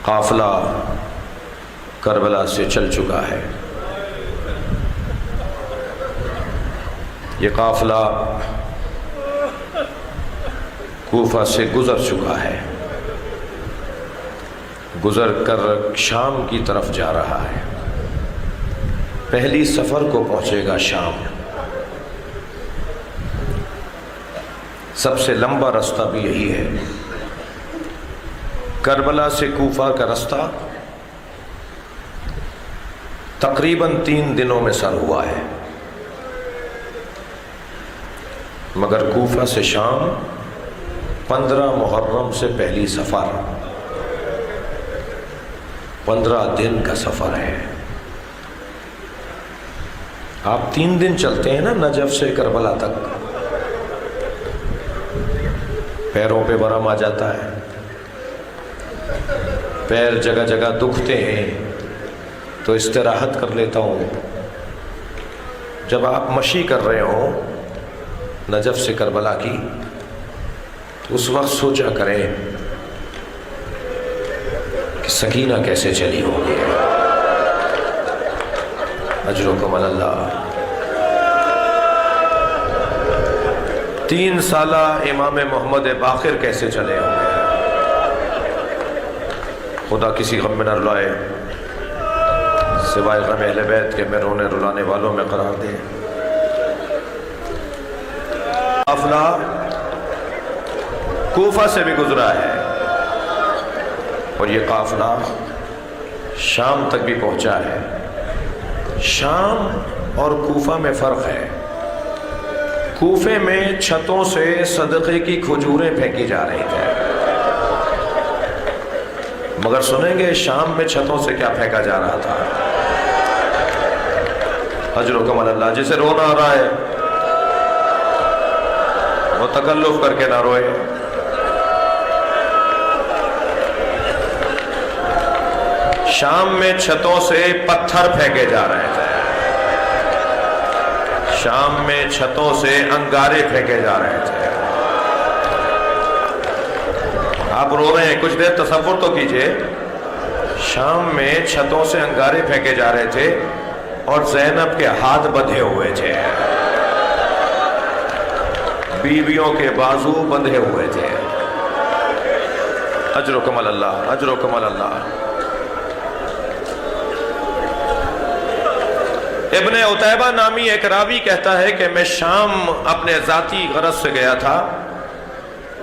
قافلہ کربلا سے چل چکا ہے۔ یہ قافلہ کوفہ سے گزر چکا ہے، گزر کر شام کی طرف جا رہا ہے۔ پہلی سفر کو پہنچے گا شام۔ سب سے لمبا راستہ بھی یہی ہے۔ کربلا سے کوفہ کا راستہ تقریباً 3 دنوں میں سر ہوا ہے، مگر کوفہ سے شام 15 محرم سے پہلی سفر، 15 دن کا سفر ہے۔ آپ 3 دن چلتے ہیں نا نجف سے کربلا تک، پیروں پہ ورم آ جاتا ہے، پیر جگہ جگہ دکھتے ہیں تو استراحت کر لیتا ہوں۔ جب آپ مشی کر رہے ہوں نجف سے کربلا کی تو اس وقت سوچا کریں کہ سکینہ کیسے چلی ہوگی۔ اجرکم اللہ۔ 3 سالہ امام محمد باقر کیسے چلے ہوں گے۔ خدا کسی غم میں نہ رلائے سوائے غم اہل بیت کے، میں رونے رلانے والوں میں قرار دے۔ قافلہ کوفہ سے بھی گزرا ہے اور یہ قافلہ شام تک بھی پہنچا ہے۔ شام اور کوفہ میں فرق ہے۔ کوفے میں چھتوں سے صدقے کی کھجوریں پھینکی جا رہی تھیں، مگر سنیں گے شام میں چھتوں سے کیا پھینکا جا رہا تھا۔ اجرکم اللہ۔ جسے رونا آ رہا ہے وہ تکلف کر کے نہ روئے۔ شام میں چھتوں سے پتھر پھینکے جا رہے تھے، شام میں چھتوں سے انگارے پھینکے جا رہے تھے۔ آپ رو رہے ہیں، کچھ دیر تصور تو کیجئے۔ شام میں چھتوں سے انگارے پھینکے جا رہے تھے اور زینب کے ہاتھ بندھے ہوئے تھے، بیویوں کے بازو بندھے ہوئے تھے۔ اجرکم اللہ، اجرکم اللہ۔ ابن عتیبہ نامی ایک راوی کہتا ہے کہ میں شام اپنے ذاتی غرض سے گیا تھا،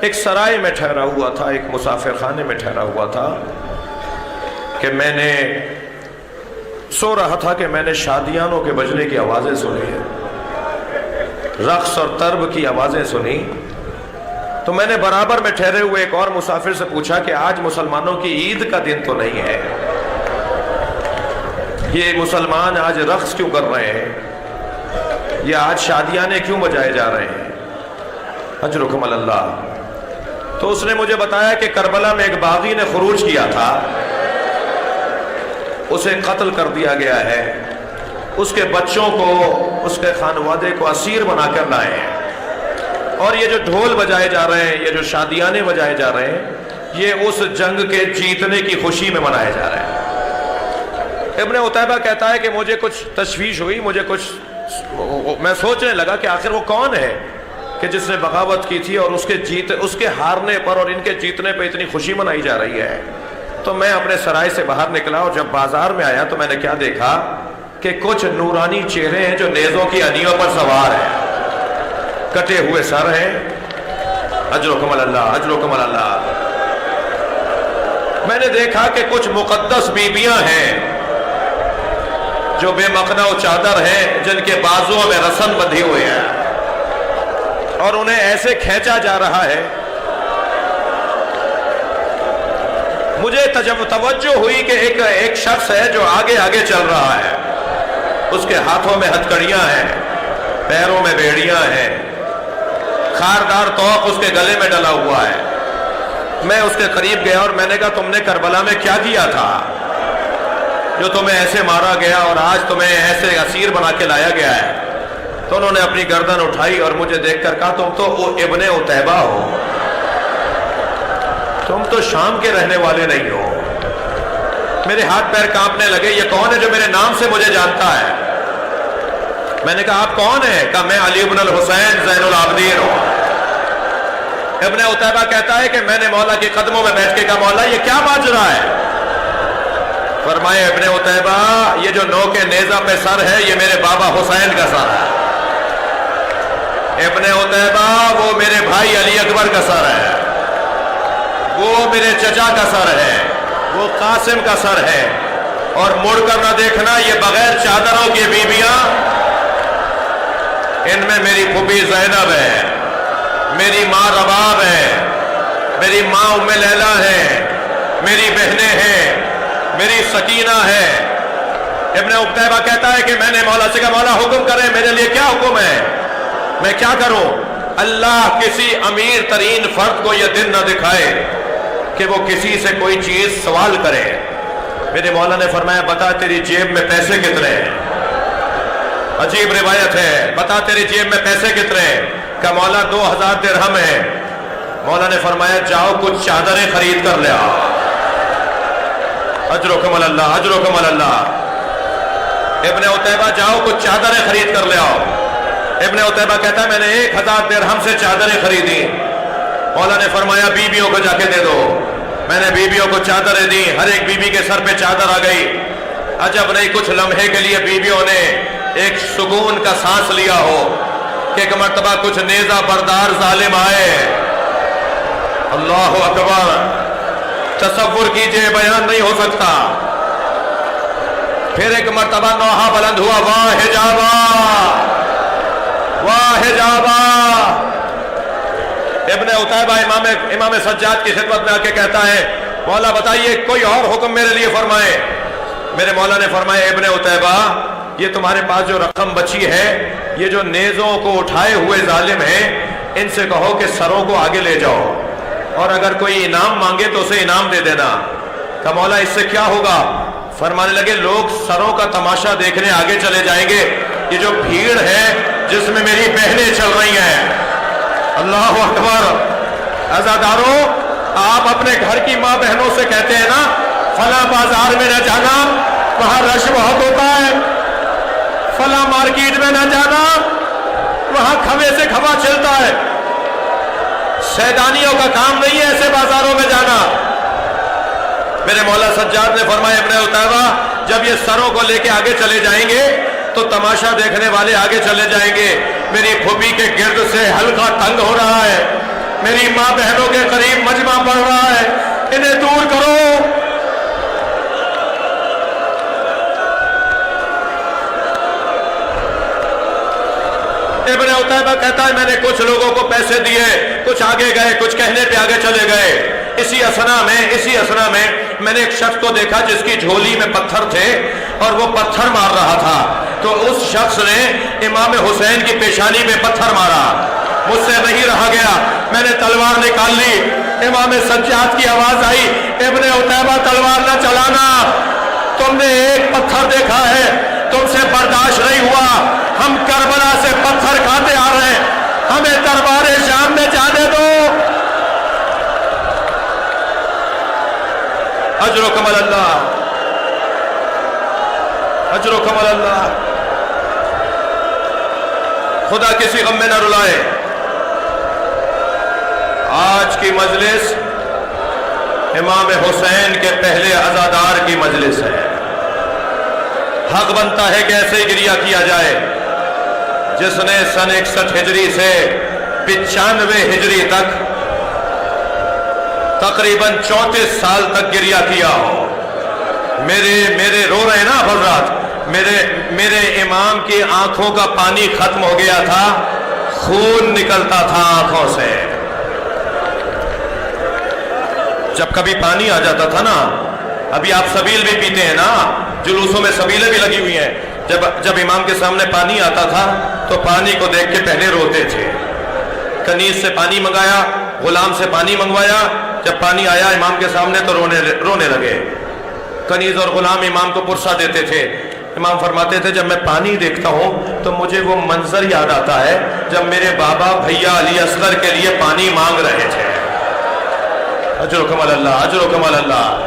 ایک سرائے میں ٹھہرا ہوا تھا، ایک مسافر خانے میں ٹھہرا ہوا تھا کہ میں نے سو رہا تھا کہ میں نے شادیانوں کے بجنے کی آوازیں سنی ہیں، رقص اور طرب کی آوازیں سنی، تو میں نے برابر میں ٹھہرے ہوئے ایک اور مسافر سے پوچھا کہ آج مسلمانوں کی عید کا دن تو نہیں ہے، یہ مسلمان آج رقص کیوں کر رہے ہیں، یہ آج شادیانے کیوں بجائے جا رہے ہیں۔ اجرکم اللہ۔ تو اس نے مجھے بتایا کہ کربلا میں ایک باغی نے خروج کیا تھا، اسے قتل کر دیا گیا ہے، اس کے بچوں کو، اس کے خانوادے کو اسیر بنا کر لائے ہیں، اور یہ جو ڈھول بجائے جا رہے ہیں، یہ جو شادیانے بجائے جا رہے ہیں، یہ اس جنگ کے جیتنے کی خوشی میں منائے جا رہے ہیں۔ ابن عتیبہ کہتا ہے کہ مجھے کچھ تشویش ہوئی، میں سوچنے لگا کہ آخر وہ کون ہے کہ جس نے بغاوت کی تھی اور اس کے ہارنے پر اور ان کے جیتنے پہ اتنی خوشی منائی جا رہی ہے۔ تو میں اپنے سرائے سے باہر نکلا اور جب بازار میں آیا تو میں نے کیا دیکھا کہ کچھ نورانی چہرے ہیں جو نیزوں کی انیوں پر سوار ہیں، کٹے ہوئے سر ہیں۔ اجرکم اللہ، اجرکم اللہ۔ میں نے دیکھا کہ کچھ مقدس بیبیاں ہیں جو بے مقنع و چادر ہیں، جن کے بازوؤں میں رسن بندھی ہوئے ہیں اور انہیں ایسے کھینچا جا رہا ہے۔ مجھے توجہ ہوئی کہ ایک شخص ہے جو آگے آگے چل رہا ہے، اس کے ہاتھوں میں ہتھکڑیاں ہیں، پیروں میں بیڑیاں ہیں، خاردار توق اس کے گلے میں ڈلا ہوا ہے۔ میں اس کے قریب گیا اور میں نے کہا تم نے کربلا میں کیا کیا تھا جو تمہیں ایسے مارا گیا اور آج تمہیں ایسے اسیر بنا کے لایا گیا ہے؟ تو انہوں نے اپنی گردن اٹھائی اور مجھے دیکھ کر کہا تم تو ابن عتیبہ ہو، تم تو شام کے رہنے والے نہیں ہو، میرے ہاتھ پیر کانپنے لگے، یہ کون ہے جو میرے نام سے مجھے جانتا ہے؟ میں نے کہا آپ کون ہیں؟ کہا میں علی بن الحسین زین العابدین ہوں۔ ابن عتیبہ کہتا ہے کہ میں نے مولا کے قدموں میں بیٹھ کے کہا مولا یہ کیا ماجرا ہے؟ فرمائے ابن عتیبہ یہ جو نو کے نیزہ پہ سر ہے یہ میرے بابا حسین کا سر ہے۔ ابن عتیبہ وہ میرے بھائی علی اکبر کا سر ہے، وہ میرے چچا کا سر ہے، وہ قاسم کا سر ہے، اور مڑ کر نہ دیکھنا یہ بغیر چادروں کی بیویاں، ان میں میری پھوپھی زینب ہے، میری ماں رباب ہے، میری ماں ام لیلہ ہے، میری بہنیں ہیں، میری سکینہ ہے۔ ابن عتیبہ کہتا ہے کہ میں نے مولا سے کہا مولا حکم کریں میرے لیے کیا حکم ہے، میں کیا کروں؟ اللہ کسی امیر ترین فرد کو یہ دن نہ دکھائے کہ وہ کسی سے کوئی چیز سوال کرے۔ میرے مولا نے فرمایا بتا تیری جیب میں پیسے کتنے ہیں؟ عجیب روایت ہے، بتا تیری جیب میں پیسے کتنے ہیں؟ کہ مولا 2000 درہم ہے۔ مولا نے فرمایا جاؤ کچھ چادریں خرید کر لے آؤ۔ اجرکم اللہ، اجرکم اللہ۔ ابن عتیبہ جاؤ کچھ چادریں خرید کر لے آؤ۔ ابن عتیبہ کہتا ہے میں نے 1000 درہم سے چادریں خریدی۔ مولا نے فرمایا بیویوں کو جا کے دے دو۔ میں نے بیویوں کو چادریں دی، ہر ایک بیوی کے سر پہ چادر آ گئی۔ عجب نہیں کچھ لمحے کے لیے بیویوں نے ایک سکون کا سانس لیا ہو کہ ایک مرتبہ کچھ نیزہ بردار ظالم آئے۔ اللہ اکبر، تصور کیجئے بیان نہیں ہو سکتا۔ پھر ایک مرتبہ نوحہ بلند ہوا، واہ حجابہ، واہ حجابہ۔ ابن عتیبہ امام سجاد کی خدمت میں آ کے کہتا ہے مولا بتائیے کوئی اور حکم میرے لیے فرمائے۔ میرے مولا نے فرمایا ابن عتیبہ یہ تمہارے پاس جو رقم بچی ہے، یہ جو نیزوں کو اٹھائے ہوئے ظالم ہیں ان سے کہو کہ سروں کو آگے لے جاؤ، اور اگر کوئی انعام مانگے تو اسے انعام دے دینا۔ کہ مولا اس سے کیا ہوگا؟ فرمانے لگے لوگ سروں کا تماشا دیکھنے آگے چلے جائیں گے، یہ جو بھیڑ ہے جس میں میری بہنیں چل رہی ہیں۔ اللہ اکبر۔ عزاداروں آپ اپنے گھر کی ماں بہنوں سے کہتے ہیں نا فلاں بازار میں نہ جانا وہاں رش بہت ہوتا ہے، فلاں مارکیٹ میں نہ جانا وہاں کھوے سے کھوا چلتا ہے۔ سیدانیوں کا کام نہیں ہے ایسے بازاروں میں جانا۔ میرے مولا سجاد نے فرمایا ابن عتیبہ جب یہ سروں کو لے کے آگے چلے جائیں گے تو تماشا دیکھنے والے آگے چلے جائیں گے۔ میری پھوپھی کے گرد سے حلقہ تنگ ہو رہا ہے، میری ماں بہنوں کے قریب مجمع پڑ رہا ہے، انہیں دور کرو۔ ابن عتیبہ کہتا ہے میں نے کچھ لوگوں کو پیسے دیے، کچھ آگے گئے، کچھ کہنے پہ آگے چلے گئے۔ اسی اسنا میں میں نے ایک شخص کو دیکھا جس کی جھولی میں پتھر تھے اور وہ پتھر مار رہا تھا، تو اس شخص نے امام حسین کی پیشانی میں پتھر مارا۔ مجھ سے نہیں رہا گیا، میں نے تلوار نکال لی۔ امام سجاد کی آواز آئی ابن عتیبہ تلوار نہ چلانا، تم نے ایک پتھر دیکھا ہے، تم سے برداشت نہیں ہوا، ہم کربلا سے پتھر کھاتے آ رہے ہیں، ہمیں دربار شام میں جانے دو۔ اجرکم اللہ، اجرکم اللہ۔ خدا کسی غم میں نہ رلائے۔ آج کی مجلس امام حسین کے پہلے عزادار کی مجلس ہے۔ حق بنتا ہے کہ ایسے ہی گریہ کیا جائے۔ جس نے سن 61 ہجری سے 95 ہجری تک تقریباً 34 سال تک گریہ کیا ہو۔ میرے رو رہے ہیں نا حضرات، میرے امام کی آنکھوں کا پانی ختم ہو گیا تھا، خون نکلتا تھا آنکھوں سے۔ جب کبھی پانی آ جاتا تھا نا، ابھی آپ سبیل بھی پیتے ہیں نا، جلوسوں میں سبیلیں بھی لگی ہوئی ہیں، جب امام کے سامنے پانی آتا تھا تو پانی کو دیکھ کے پہلے روتے تھے۔ کنیز سے پانی منگایا، غلام سے پانی منگوایا، جب پانی آیا امام کے سامنے تو رونے لگے۔ کنیز اور غلام امام کو پرسہ دیتے تھے۔ امام فرماتے تھے جب میں پانی دیکھتا ہوں تو مجھے وہ منظر یاد آتا ہے جب میرے بابا بھیا علی اصغر کے لیے پانی مانگ رہے تھے۔ اجرکم اللہ، اجرکم اللہ۔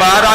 12